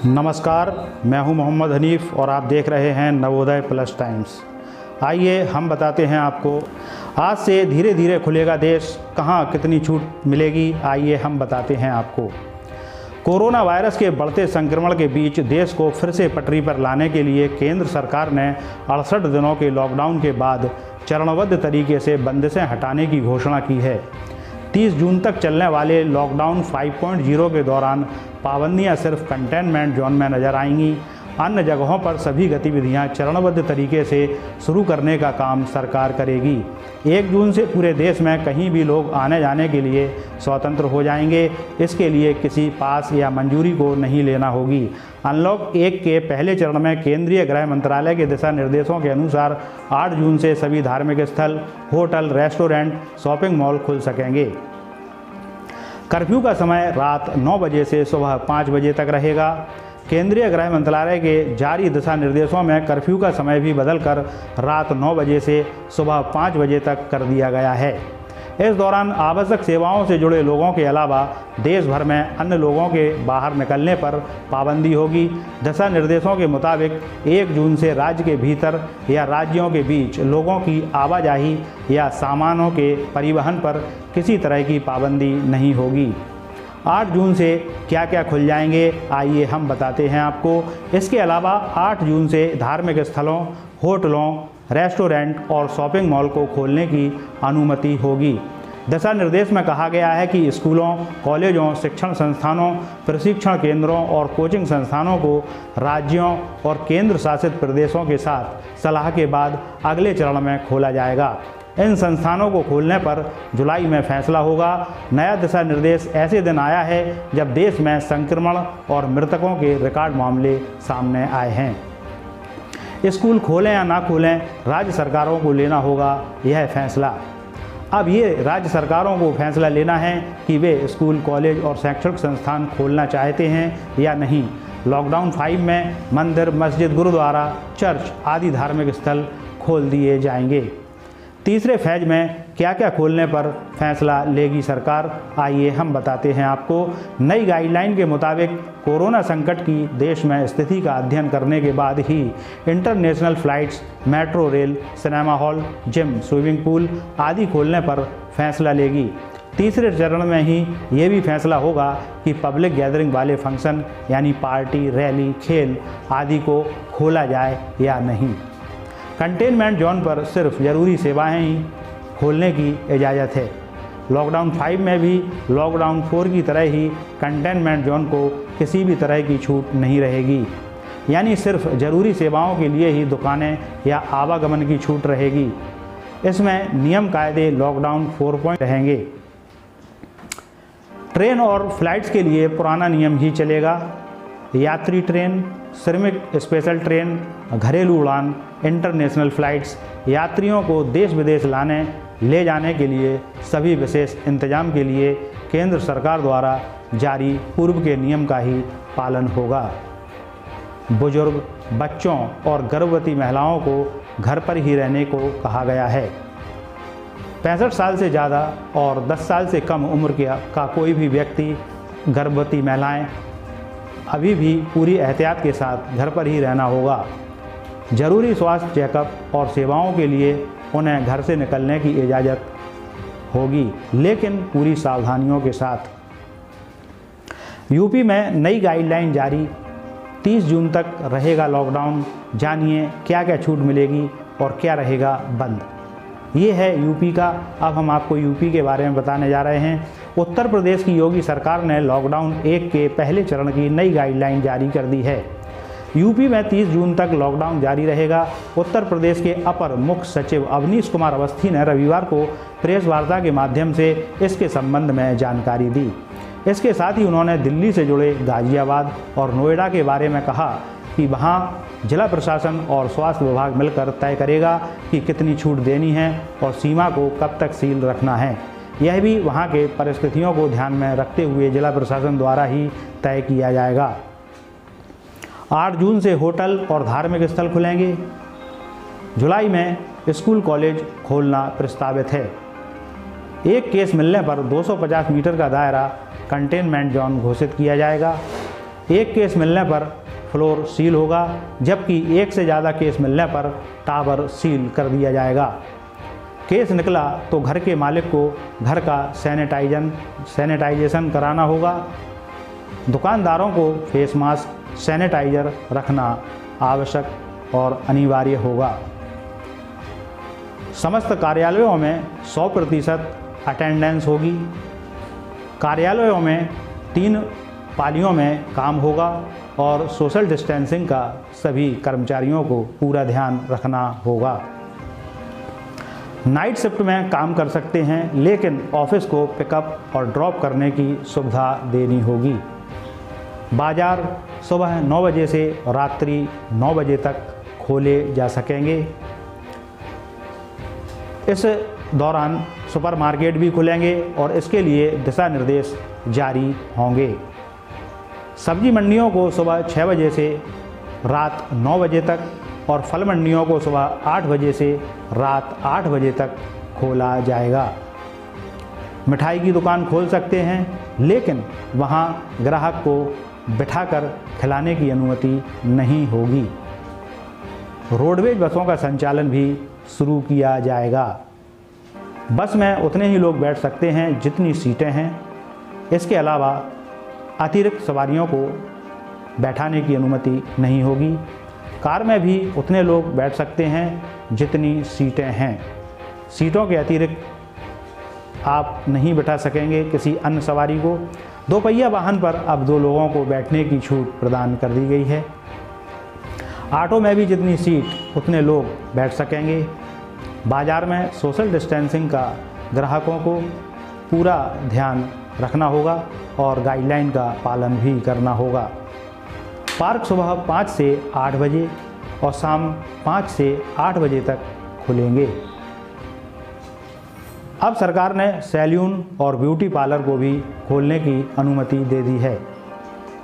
नमस्कार, मैं हूं मोहम्मद हनीफ़ और आप देख रहे हैं नवोदय प्लस टाइम्स। आइए हम बताते हैं आपको आज से धीरे धीरे खुलेगा देश, कहां कितनी छूट मिलेगी। आइए हम बताते हैं आपको। कोरोना वायरस के बढ़ते संक्रमण के बीच देश को फिर से पटरी पर लाने के लिए केंद्र सरकार ने 68 दिनों के लॉकडाउन के बाद चरणबद्ध तरीके से बंदिशें हटाने की घोषणा की है। 30 जून तक चलने वाले लॉकडाउन 5.0 के दौरान पाबंदियां सिर्फ कंटेनमेंट जोन में नजर आएंगी। अन्य जगहों पर सभी गतिविधियां चरणबद्ध तरीके से शुरू करने का काम सरकार करेगी। 1 जून से पूरे देश में कहीं भी लोग आने जाने के लिए स्वतंत्र हो जाएंगे। इसके लिए किसी पास या मंजूरी को नहीं लेना होगी। अनलॉक 1 के पहले चरण में केंद्रीय गृह मंत्रालय के दिशा निर्देशों के अनुसार 8 जून से सभी धार्मिक स्थल, होटल, रेस्टोरेंट, शॉपिंग मॉल खुल सकेंगे। कर्फ्यू का समय रात 9 बजे से सुबह 5 बजे तक रहेगा। केंद्रीय गृह मंत्रालय के जारी दिशा निर्देशों में कर्फ्यू का समय भी बदलकर रात 9 बजे से सुबह 5 बजे तक कर दिया गया है। इस दौरान आवश्यक सेवाओं से जुड़े लोगों के अलावा देश भर में अन्य लोगों के बाहर निकलने पर पाबंदी होगी। दिशा निर्देशों के मुताबिक 1 जून से राज्य के भीतर या राज्यों के बीच लोगों की आवाजाही या सामानों के परिवहन पर किसी तरह की पाबंदी नहीं होगी। 8 जून से क्या क्या खुल जाएंगे, आइए हम बताते हैं आपको। इसके अलावा 8 जून से धार्मिक स्थलों, होटलों, रेस्टोरेंट और शॉपिंग मॉल को खोलने की अनुमति होगी। दिशा निर्देश में कहा गया है कि स्कूलों, कॉलेजों, शिक्षण संस्थानों, प्रशिक्षण केंद्रों और कोचिंग संस्थानों को राज्यों और केंद्र शासित प्रदेशों के साथ सलाह के बाद अगले चरण में खोला जाएगा। इन संस्थानों को खोलने पर जुलाई में फैसला होगा। नया दिशा निर्देश ऐसे दिन आया है जब देश में संक्रमण और मृतकों के रिकॉर्ड मामले सामने आए हैं। स्कूल खोलें या ना खोलें, राज्य सरकारों को लेना होगा यह फैसला। अब ये राज्य सरकारों को फैसला लेना है कि वे स्कूल, कॉलेज और शैक्षणिक संस्थान खोलना चाहते हैं या नहीं। लॉकडाउन 5 में मंदिर, मस्जिद, गुरुद्वारा, चर्च आदि धार्मिक स्थल खोल दिए जाएंगे। तीसरे फेज में क्या क्या खोलने पर फैसला लेगी सरकार, आइए हम बताते हैं आपको। नई गाइडलाइन के मुताबिक कोरोना संकट की देश में स्थिति का अध्ययन करने के बाद ही international flights, metro rail, cinema hall, gym, swimming pool आदि खोलने पर फैसला लेगी। तीसरे चरण में ही ये भी फैसला होगा कि पब्लिक गैदरिंग वाले फंक्शन यानी पार्टी, रैली, खेल आदि को खोला जाए या नहीं। कंटेनमेंट जोन पर सिर्फ ज़रूरी सेवाएं ही खोलने की इजाज़त है। लॉकडाउन 5 में भी लॉकडाउन 4 की तरह ही कंटेनमेंट जोन को किसी भी तरह की छूट नहीं रहेगी, यानी सिर्फ ज़रूरी सेवाओं के लिए ही दुकानें या आवागमन की छूट रहेगी। इसमें नियम कायदे लॉकडाउन 4 रहेंगे। ट्रेन और फ्लाइट्स के लिए पुराना नियम ही चलेगा। यात्री ट्रेन, श्रमिक स्पेशल ट्रेन, घरेलू उड़ान, इंटरनेशनल फ़्लाइट्स, यात्रियों को देश विदेश लाने ले जाने के लिए सभी विशेष इंतजाम के लिए केंद्र सरकार द्वारा जारी पूर्व के नियम का ही पालन होगा। बुजुर्ग, बच्चों और गर्भवती महिलाओं को घर पर ही रहने को कहा गया है। 65 साल से ज़्यादा और 10 साल से कम उम्र का कोई भी व्यक्ति, गर्भवती महिलाएं अभी भी पूरी एहतियात के साथ घर पर ही रहना होगा। ज़रूरी स्वास्थ्य चेकअप और सेवाओं के लिए उन्हें घर से निकलने की इजाज़त होगी, लेकिन पूरी सावधानियों के साथ। यूपी में नई गाइडलाइन जारी, 30 जून तक रहेगा लॉकडाउन। जानिए क्या क्या छूट मिलेगी और क्या रहेगा बंद। ये है यूपी का। अब हम आपको यूपी के बारे में बताने जा रहे हैं। उत्तर प्रदेश की योगी सरकार ने लॉकडाउन 1 के पहले चरण की नई गाइडलाइन जारी कर दी है। यूपी में 30 जून तक लॉकडाउन जारी रहेगा। उत्तर प्रदेश के अपर मुख्य सचिव अवनीश कुमार अवस्थी ने रविवार को प्रेस वार्ता के माध्यम से इसके संबंध में जानकारी दी। इसके साथ ही उन्होंने दिल्ली से जुड़े गाजियाबाद और नोएडा के बारे में कहा कि वहाँ जिला प्रशासन और स्वास्थ्य विभाग मिलकर तय करेगा कि कितनी छूट देनी है और सीमा को कब तक सील रखना है। यह भी वहाँ के परिस्थितियों को ध्यान में रखते हुए जिला प्रशासन द्वारा ही तय किया जाएगा। 8 जून से होटल और धार्मिक स्थल खुलेंगे। जुलाई में स्कूल, कॉलेज खोलना प्रस्तावित है। एक केस मिलने पर 250 मीटर का दायरा कंटेनमेंट जोन घोषित किया जाएगा। एक केस मिलने पर फ्लोर सील होगा, जबकि एक से ज़्यादा केस मिलने पर टावर सील कर दिया जाएगा। केस निकला तो घर के मालिक को घर का सैनिटाइजेशन कराना होगा। दुकानदारों को फेस मास्क, सैनिटाइजर रखना आवश्यक और अनिवार्य होगा। समस्त कार्यालयों में 100% अटेंडेंस होगी। कार्यालयों में 3 पालियों में काम होगा और सोशल डिस्टेंसिंग का सभी कर्मचारियों को पूरा ध्यान रखना होगा। नाइट शिफ्ट में काम कर सकते हैं, लेकिन ऑफिस को पिकअप और ड्रॉप करने की सुविधा देनी होगी। बाज़ार सुबह 9 बजे से रात्रि 9 बजे तक खोले जा सकेंगे। इस दौरान सुपरमार्केट भी खुलेंगे और इसके लिए दिशा निर्देश जारी होंगे। सब्जी मंडियों को सुबह 6 बजे से रात 9 बजे तक और फल मंडियों को सुबह 8 बजे से रात 8 बजे तक खोला जाएगा। मिठाई की दुकान खोल सकते हैं, लेकिन वहां ग्राहक को बिठाकर खिलाने की अनुमति नहीं होगी। रोडवेज बसों का संचालन भी शुरू किया जाएगा। बस में उतने ही लोग बैठ सकते हैं जितनी सीटें हैं। इसके अलावा अतिरिक्त सवारियों को बैठाने की अनुमति नहीं होगी। कार में भी उतने लोग बैठ सकते हैं जितनी सीटें हैं। सीटों के अतिरिक्त आप नहीं बैठा सकेंगे किसी अन्य सवारी को। 2 पहिया वाहन पर अब 2 लोगों को बैठने की छूट प्रदान कर दी गई है। ऑटो में भी जितनी सीट उतने लोग बैठ सकेंगे। बाज़ार में सोशल डिस्टेंसिंग का ग्राहकों को पूरा ध्यान रखना होगा और गाइडलाइन का पालन भी करना होगा। पार्क सुबह 5 से 8 बजे और शाम 5 से 8 बजे तक खुलेंगे। अब सरकार ने सैलून और ब्यूटी पार्लर को भी खोलने की अनुमति दे दी है।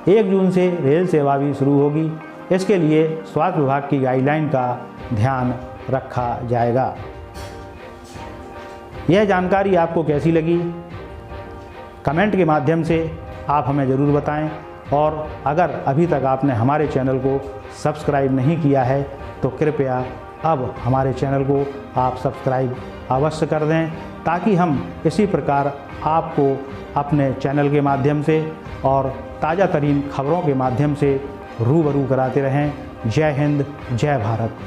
1 जून से रेल सेवा भी शुरू होगी। इसके लिए स्वास्थ्य विभाग की गाइडलाइन का ध्यान रखा जाएगा। यह जानकारी आपको कैसी लगी? कमेंट के माध्यम से आप हमें ज़रूर बताएं और अगर अभी तक आपने हमारे चैनल को सब्सक्राइब नहीं किया है तो कृपया अब हमारे चैनल को आप सब्सक्राइब अवश्य कर दें, ताकि हम इसी प्रकार आपको अपने चैनल के माध्यम से और ताज़ा तरीन खबरों के माध्यम से रूबरू कराते रहें। जय हिंद, जय भारत।